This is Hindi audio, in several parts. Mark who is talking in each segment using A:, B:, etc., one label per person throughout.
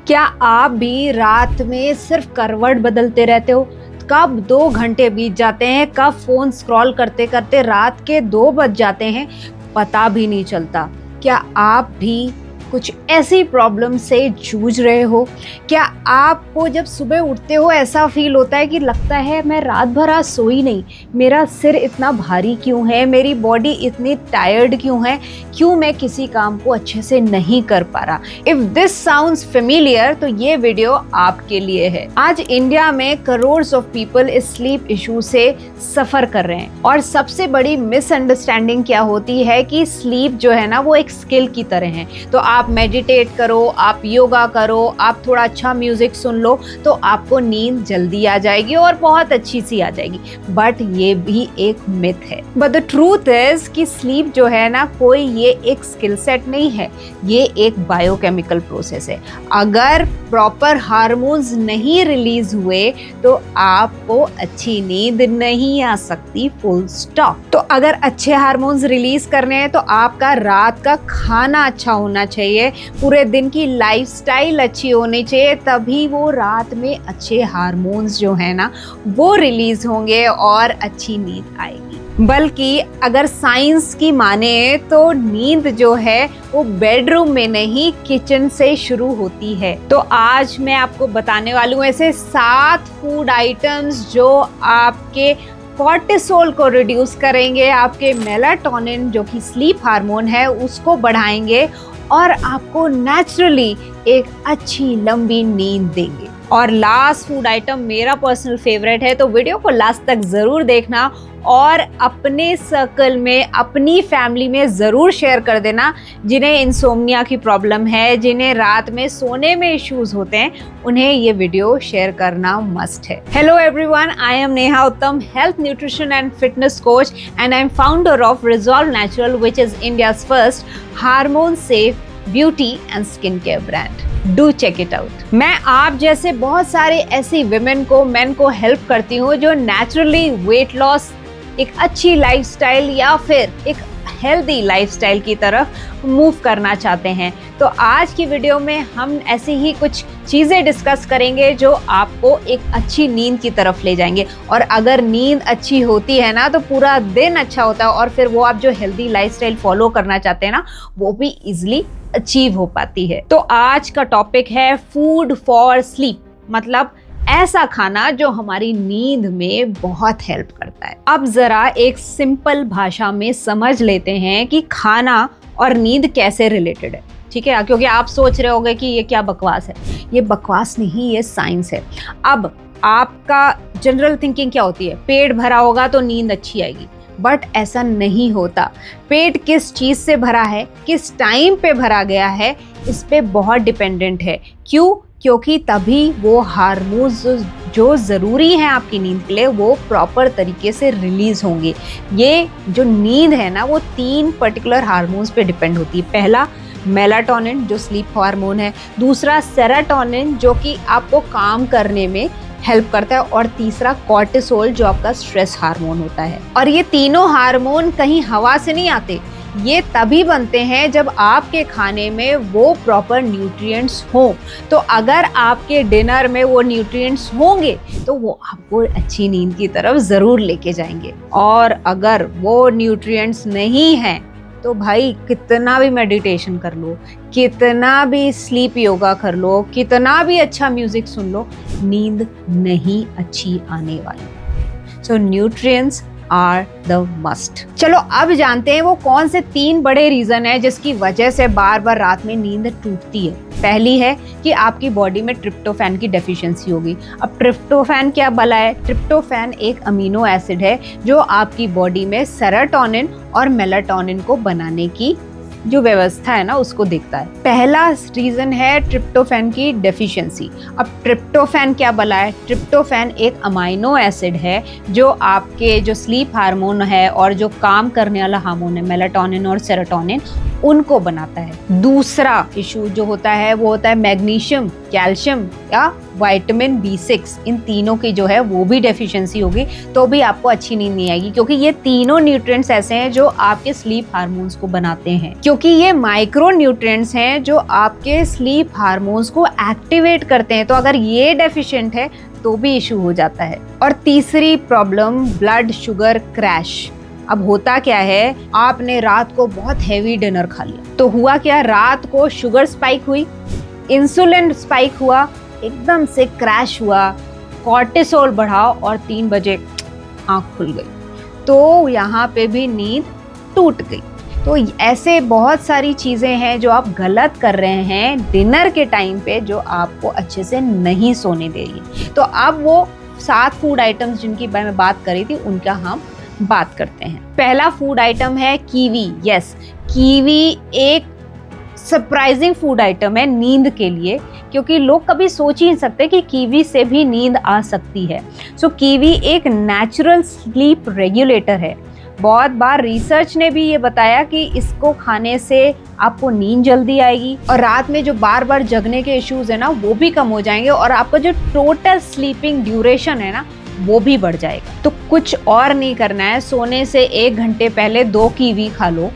A: क्या आप भी रात में सिर्फ करवट बदलते रहते हो? कब 2 घंटे बीत जाते हैं, कब फोन स्क्रॉल करते करते रात के 2 बज जाते हैं, पता भी नहीं चलता। क्या आप भी कुछ ऐसी प्रॉब्लम से जूझ रहे हो? क्या आपको जब सुबह उठते हो ऐसा फील होता है कि लगता है मैं रात भर आज सोई नहीं, मेरा सिर इतना भारी क्यों है, मेरी बॉडी इतनी टायर्ड क्यों है, क्यों मैं किसी काम को अच्छे से नहीं कर पा रहा? इफ दिस साउंड्स फेमिलियर तो ये वीडियो आपके लिए है। आज इंडिया में करोड़ ऑफ पीपल इस स्लीप इशू से सफर कर रहे हैं और सबसे बड़ी मिसअंडरस्टैंडिंग क्या होती है कि स्लीप जो है ना वो एक स्किल की तरह है। तो आप मेडिटेट करो, आप योगा करो, आप थोड़ा अच्छा म्यूजिक सुन लो तो आपको नींद जल्दी आ जाएगी और बहुत अच्छी सी आ जाएगी। बट ये भी एक मिथ है। बट द ट्रूथ इज कि स्लीप जो है ना कोई ये एक स्किल सेट नहीं है, ये एक बायोकेमिकल प्रोसेस है। अगर प्रॉपर हार्मोन्स नहीं रिलीज हुए तो आपको अच्छी नींद नहीं आ सकती, फुल स्टॉप। तो अगर अच्छे हार्मोन्स रिलीज करने हैं तो आपका रात का खाना अच्छा होना चाहिए, पूरे दिन की लाइफस्टाइल अच्छी होनी चाहिए, तभी वो रात में अच्छे हार्मोन्स जो है ना वो रिलीज होंगे और अच्छी नींद आएगी। बल्कि अगर साइंस की माने तो नींद जो है वो बेडरूम में नहीं किचन से शुरू होती है। तो आज मैं आपको बताने वाली हूँ ऐसे 7 फूड आइटम्स जो आपके कॉर्टिसोल को रिड्यूस करेंगे, आपके मेलाटोनिन जो कि स्लीप हार्मोन है उसको बढ़ाएंगे और आपको नेचुरली एक अच्छी लंबी नींद देंगे। और लास्ट फूड आइटम मेरा पर्सनल फेवरेट है, तो वीडियो को लास्ट तक ज़रूर देखना और अपने सर्कल में, अपनी फैमिली में ज़रूर शेयर कर देना जिन्हें इंसोम्निया की प्रॉब्लम है, जिन्हें रात में सोने में इश्यूज होते हैं, उन्हें ये वीडियो शेयर करना मस्ट है। Hello everyone, I am Neha Uttam, health nutrition and fitness coach and I am founder of Resolve Natural which is India's first hormone safe beauty and skin care brand. Do check it out. मैं आप जैसे बहुत सारे ऐसी विमेन को, मेन को हेल्प करती हूँ जो नेचुरली वेट लॉस, एक अच्छी लाइफस्टाइल या फिर एक हेल्दी लाइफस्टाइल की तरफ मूव करना चाहते हैं। तो आज की वीडियो में हम ऐसी ही कुछ चीज़ें डिस्कस करेंगे जो आपको एक अच्छी नींद की तरफ ले जाएंगे। और अगर नींद अच्छी होती है ना तो पूरा दिन अच्छा होता है और फिर वो आप जो हेल्दी लाइफस्टाइल फॉलो करना चाहते हैं ना वो भी इजीली अचीव हो पाती है। तो आज का टॉपिक है फूड फॉर स्लीप, मतलब ऐसा खाना जो हमारी नींद में बहुत हेल्प करता है। अब जरा एक सिंपल भाषा में समझ लेते हैं कि खाना और नींद कैसे रिलेटेड है, ठीक है? क्योंकि आप सोच रहे होंगे कि ये क्या बकवास है। ये बकवास नहीं, ये साइंस है। अब आपका जनरल थिंकिंग क्या होती है, पेट भरा होगा तो नींद अच्छी आएगी, बट ऐसा नहीं होता। पेट किस चीज़ से भरा है, किस टाइम पे भरा गया है, इस पे बहुत डिपेंडेंट है। क्यों? क्योंकि तभी वो हार्मोन्स जो ज़रूरी हैं आपकी नींद के लिए वो प्रॉपर तरीके से रिलीज होंगे। ये जो नींद है ना वो 3 पर्टिकुलर हार्मोन्स पे डिपेंड होती है। पहला मेलाटोनिन जो स्लीप हार्मोन है, दूसरा सेरोटोनिन जो कि आपको काम करने में हेल्प करता है, और तीसरा कॉर्टिसोल जो आपका स्ट्रेस हार्मोन होता है। और ये तीनों हार्मोन कहीं हवा से नहीं आते, ये तभी बनते हैं जब आपके खाने में वो प्रॉपर न्यूट्रिएंट्स हों। तो अगर आपके डिनर में वो न्यूट्रिएंट्स होंगे तो वो आपको अच्छी नींद की तरफ ज़रूर लेके जाएंगे। और अगर वो न्यूट्रिएंट्स नहीं हैं तो भाई कितना भी मेडिटेशन कर लो, कितना भी स्लीप योगा कर लो, कितना भी अच्छा म्यूजिक सुन लो, नींद नहीं अच्छी आने वाली। सो न्यूट्रिएंट्स आर द मस्ट। चलो अब जानते हैं वो कौन से 3 बड़े रीजन है जिसकी वजह से बार बार रात में नींद टूटती है। पहली है कि आपकी बॉडी में ट्रिप्टोफैन की डेफिशिएंसी होगी। अब ट्रिप्टोफैन क्या भला है? ट्रिप्टोफैन एक अमीनो एसिड है जो आपकी बॉडी में सेरोटोनिन और मेलाटोनिन को बनाने की जो व्यवस्था है ना उसको देखता है। पहला रीजन है ट्रिप्टोफैन की डेफिशिएंसी। अब ट्रिप्टोफैन क्या भला है? ट्रिप्टोफैन एक अमाइनो एसिड है जो आपके जो स्लीप हार्मोन है और जो काम करने वाला हार्मोन है मेलाटोनिन और सेरोटोनिन, उनको बनाता है। दूसरा इशू जो होता है वो होता है मैग्नीशियम, कैल्शियम या विटामिन B6, इन तीनों की जो है वो भी डेफिशिएंसी होगी तो भी आपको अच्छी नींद नहीं आएगी, क्योंकि ये तीनों न्यूट्रिएंट्स ऐसे हैं जो आपके स्लीप हार्मोन्स को बनाते हैं, क्योंकि ये माइक्रो न्यूट्रिएंट्स हैं जो आपके स्लीप हार्मोन्स को एक्टिवेट करते हैं। तो अगर ये डेफिशिएंट है तो भी इशू हो जाता है। और तीसरी प्रॉब्लम ब्लड शुगर क्रैश। अब होता क्या है, आपने रात को बहुत हैवी डिनर खा लिया तो हुआ क्या, रात को शुगर स्पाइक हुई, इंसुलिन स्पाइक हुआ, एकदम से क्रैश हुआ, कॉर्टिसोल बढ़ा और 3 बजे आँख खुल गई, तो यहाँ पे भी नींद टूट गई। तो ऐसे बहुत सारी चीज़ें हैं जो आप गलत कर रहे हैं डिनर के टाइम पे, जो आपको अच्छे से नहीं सोने दे रही। तो अब वो 7 फूड आइटम्स जिनकी मैं बात करी थी उनका हम बात करते हैं। पहला फूड आइटम है कीवी। यस, कीवी एक सरप्राइजिंग फूड आइटम है नींद के लिए, क्योंकि लोग कभी सोच ही नहीं सकते कि कीवी से भी नींद आ सकती है। सो कीवी एक नेचुरल स्लीप रेगुलेटर है। बहुत बार रिसर्च ने भी ये बताया कि इसको खाने से आपको नींद जल्दी आएगी और रात में जो बार बार जगने के इश्यूज है ना वो भी कम हो जाएंगे और आपका जो टोटल स्लीपिंग ड्यूरेशन है ना वो भी बढ़ जाएगा। तो कुछ और नहीं करना है, सोने से 1 घंटे पहले 2 कीवी खा लो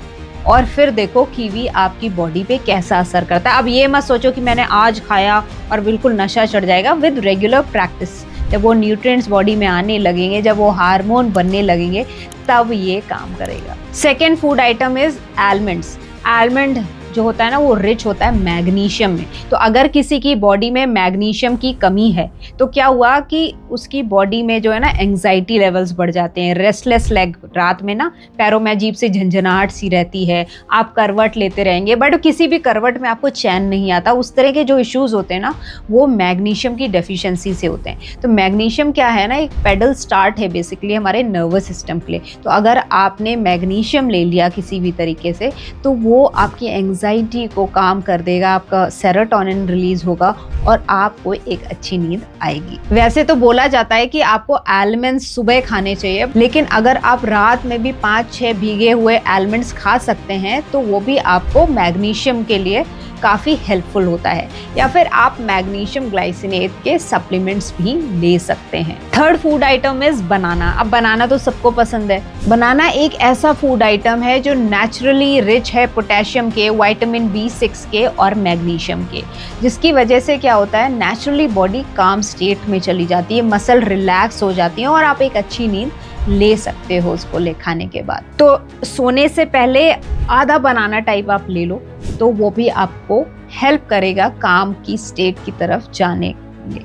A: और फिर देखो कीवी आपकी बॉडी पे कैसा असर करता है। अब ये मत सोचो कि मैंने आज खाया और बिल्कुल नशा चढ़ जाएगा। विद रेगुलर प्रैक्टिस जब वो न्यूट्रिएंट्स बॉडी में आने लगेंगे, जब वो हार्मोन बनने लगेंगे, तब ये काम करेगा। Second food item is almonds. Almond जो होता है ना वो रिच होता है मैग्नीशियम में। तो अगर किसी की बॉडी में मैग्नीशियम की कमी है तो क्या हुआ कि उसकी बॉडी में जो है ना एंजाइटी लेवल्स बढ़ जाते हैं, रेस्टलेस लेग, रात में ना पैरों में अजीब से झंझनाहट सी रहती है, आप करवट लेते रहेंगे बट किसी भी करवट में आपको चैन नहीं आता। उस तरह के जो इश्यूज होते हैं ना वो मैग्नीशियम की डेफिशिएंसी से होते हैं। तो मैग्नीशियम क्या है ना, एक पेडल स्टार्ट है बेसिकली हमारे नर्वस सिस्टम के लिए। तो अगर आपने मैग्नीशियम ले लिया किसी भी तरीके से तो वो आपकी एंजाइटी को काम कर देगा, आपका सेरोटोनिन रिलीज होगा और आपको एक अच्छी नींद आएगी। वैसे तो बोला जाता है कि आपको आलमंड्स सुबह खाने चाहिए, लेकिन अगर आप रात में भी 5-6 भीगे हुए आलमंड्स खा सकते हैं तो वो भी आपको मैग्नीशियम के लिए काफ़ी हेल्पफुल होता है। या फिर आप मैग्नीशियम ग्लाइसिनेट के सप्लीमेंट्स भी ले सकते हैं। Third food item is banana. अब बनाना तो सबको पसंद है। बनाना एक ऐसा फूड आइटम है जो नेचुरली रिच है पोटेशियम के, विटामिन B6 के और मैग्नीशियम के, जिसकी वजह से क्या होता है नेचुरली बॉडी काम स्टेट में चली जाती है, मसल रिलैक्स हो जाती है और आप एक अच्छी नींद ले सकते हो उसको खाने के बाद। तो सोने से पहले आधा बनाना टाइप आप ले लो तो वो भी आपको हेल्प करेगा काम की स्टेट की तरफ जाने में।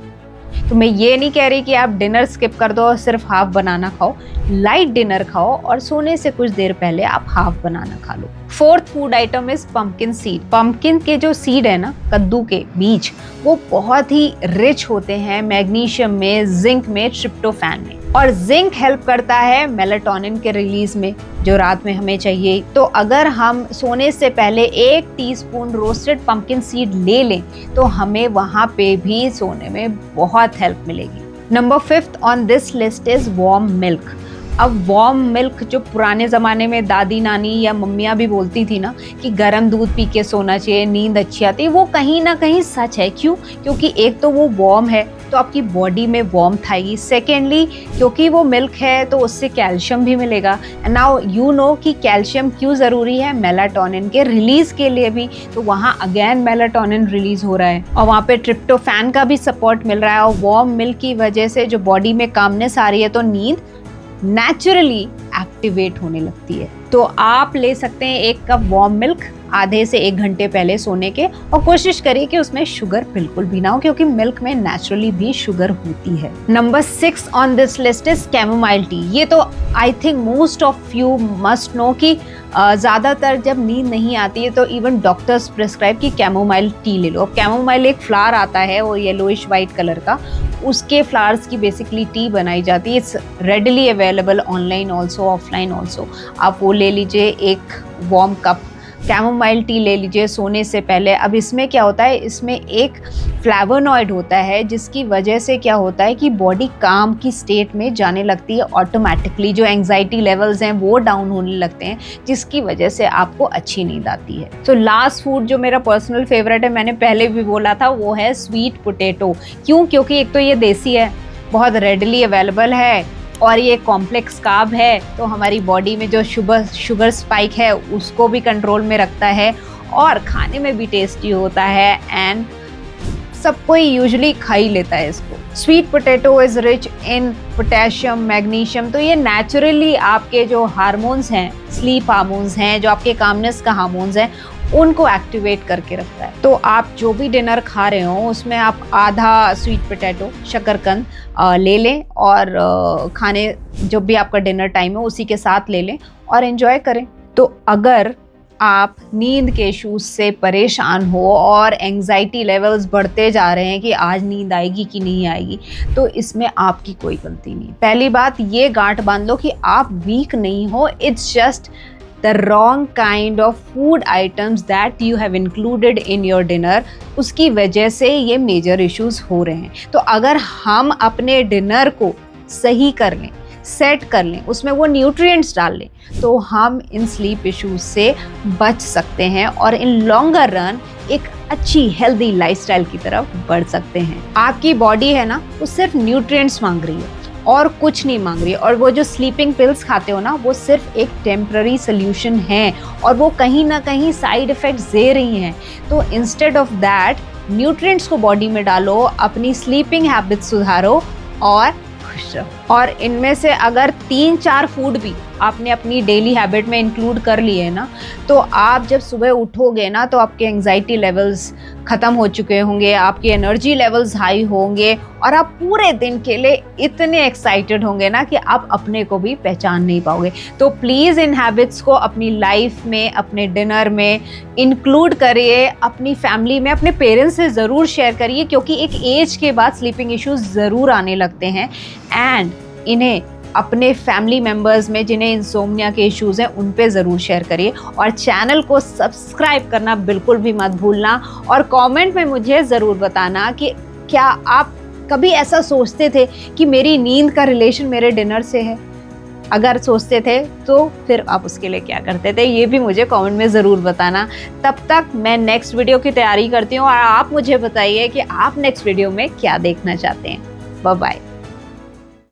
A: तो मैं ये नहीं कह रही कि आप डिनर स्किप कर दो और सिर्फ हाफ बनाना खाओ। लाइट डिनर खाओ और सोने से कुछ देर पहले आप हाफ बनाना खा लो। Fourth food item is pumpkin seed. Pumpkin के जो सीड है ना, कद्दू के बीज, वो बहुत ही रिच होते हैं मैग्नीशियम में, जिंक में, ट्रिप्टोफैन में। और जिंक हेल्प करता है मेलाटोनिन के रिलीज में जो रात में हमें चाहिए। तो अगर हम सोने से पहले 1 टीस्पून रोस्टेड पंपकिन सीड ले लें तो हमें वहाँ पे भी सोने में बहुत हेल्प मिलेगी। Number 5th on this list is warm milk. अब वार्म मिल्क जो पुराने ज़माने में दादी नानी या मम्मियाँ भी बोलती थी ना कि गर्म दूध पी के सोना चाहिए, नींद अच्छी आती है, वो कहीं ना कहीं सच है। क्यों? क्योंकि एक तो वो वार्म है तो आपकी बॉडी में वार्मथ आएगी। सेकेंडली क्योंकि वो मिल्क है तो उससे कैल्शियम भी मिलेगा। नाउ यू नो कि कैल्शियम क्यों ज़रूरी है, मेलाटोनिन के रिलीज़ के लिए भी। तो वहाँ अगेन मेलाटोनिन रिलीज़ हो रहा है और वहाँ पे ट्रिप्टोफैन का भी सपोर्ट मिल रहा है और वार्म मिल्क की वजह से जो बॉडी में कामनेस आ रही है तो नींद नेचुरली एक्टिवेट होने लगती है। तो आप ले सकते हैं 1 कप वार्म मिल्क आधे से 1 घंटे पहले सोने के, और कोशिश करिए कि उसमें शुगर बिल्कुल भी ना हो क्योंकि मिल्क में नेचुरली भी शुगर होती है। Number 6 on this list is chamomile tea. ये तो I think most of you must know कि ज़्यादातर जब नींद नहीं आती है तो इवन डॉक्टर्स प्रिस्क्राइब कि कैमोमाइल टी ले लो। अब कैमोमाइल एक फ्लावर आता है वो येलोइश वाइट कलर का, उसके फ्लावर्स की बेसिकली टी बनाई जाती है। It's readily available online also, offline also. आप वो ले लीजिए 1 वार्म कप कैमोमाइल टी ले लीजिए सोने से पहले। अब इसमें क्या होता है, इसमें एक फ्लेवोनॉइड होता है जिसकी वजह से क्या होता है कि बॉडी काम की स्टेट में जाने लगती है ऑटोमेटिकली, जो एंग्जाइटी लेवल्स हैं वो डाउन होने लगते हैं, जिसकी वजह से आपको अच्छी नींद आती है। तो लास्ट फूड जो मेरा पर्सनल फेवरेट है, मैंने पहले भी बोला था, वो है स्वीट पोटैटो। क्यों? क्योंकि एक तो ये देसी है, बहुत रेडली अवेलेबल है, और ये कॉम्प्लेक्स कार्ब है, तो हमारी बॉडी में जो शुगर स्पाइक है उसको भी कंट्रोल में रखता है, और खाने में भी टेस्टी होता है, एंड सब कोई यूजुअली खा ही लेता है इसको। Sweet potato is rich in potassium, magnesium, तो ये नेचुरली आपके जो हार्मोन्स हैं, स्लीप हार्मोन्स हैं, जो आपके कामनेस का हार्मोन्स हैं, उनको एक्टिवेट करके रखता है। तो आप जो भी डिनर खा रहे हो उसमें आप आधा स्वीट पोटैटो, शकरकंद ले लें, और खाने जो भी आपका डिनर टाइम है उसी के साथ ले लें और एंजॉय करें। तो अगर आप नींद के इश्यूज से परेशान हो और एंग्जाइटी लेवल्स बढ़ते जा रहे हैं कि आज नींद आएगी कि नहीं आएगी, तो इसमें आपकी कोई गलती नहीं। पहली बात ये गांठ बांध लो कि आप वीक नहीं हो, it's just the wrong kind of food items that you have included in your dinner, उसकी वजह से ये मेजर इश्यूज हो रहे हैं। तो अगर हम अपने डिनर को सही कर लें, सेट कर लें, उसमें वो न्यूट्रिएंट्स डाल लें, तो हम इन स्लीप इश्यूज से बच सकते हैं और इन लॉन्गर रन एक अच्छी हेल्दी लाइफस्टाइल की तरफ बढ़ सकते हैं। आपकी बॉडी है ना, वो सिर्फ न्यूट्रिएंट्स मांग रही है और कुछ नहीं मांग रही है, और वो जो स्लीपिंग पिल्स खाते हो ना, वो सिर्फ एक टेम्पररी सोल्यूशन है, और वो कहीं ना कहीं साइड इफ़ेक्ट्स दे रही हैं। तो इंस्टेड ऑफ दैट न्यूट्रिएंट्स को बॉडी में डालो, अपनी स्लीपिंग हैबिट्स सुधारो और खुश रहो। और इनमें से अगर 3-4 फूड भी आपने अपनी डेली हैबिट में इंक्लूड कर लिए ना, तो आप जब सुबह उठोगे ना, तो आपके एंग्जाइटी लेवल्स ख़त्म हो चुके होंगे, आपकी एनर्जी लेवल्स हाई होंगे, और आप पूरे दिन के लिए इतने एक्साइटेड होंगे ना कि आप अपने को भी पहचान नहीं पाओगे। तो प्लीज़ इन हैबिट्स को अपनी लाइफ में, अपने डिनर में इंक्लूड करिए, अपनी फैमिली में अपने पेरेंट्स से ज़रूर शेयर करिए, क्योंकि एक एज के बाद स्लीपिंग इश्यूज़ ज़रूर आने लगते हैं, एंड इन्हें अपने फैमिली मेम्बर्स में जिन्हें इंसोम्निया के इश्यूज़ हैं उन पे ज़रूर शेयर करिए, और चैनल को सब्सक्राइब करना बिल्कुल भी मत भूलना, और कमेंट में मुझे ज़रूर बताना कि क्या आप कभी ऐसा सोचते थे कि मेरी नींद का रिलेशन मेरे डिनर से है। अगर सोचते थे तो फिर आप उसके लिए क्या करते थे, ये भी मुझे कमेंट में ज़रूर बताना। तब तक मैं नेक्स्ट वीडियो की तैयारी करती हूँ, और आप मुझे बताइए कि आप नेक्स्ट वीडियो में क्या देखना चाहते हैं। Bye bye.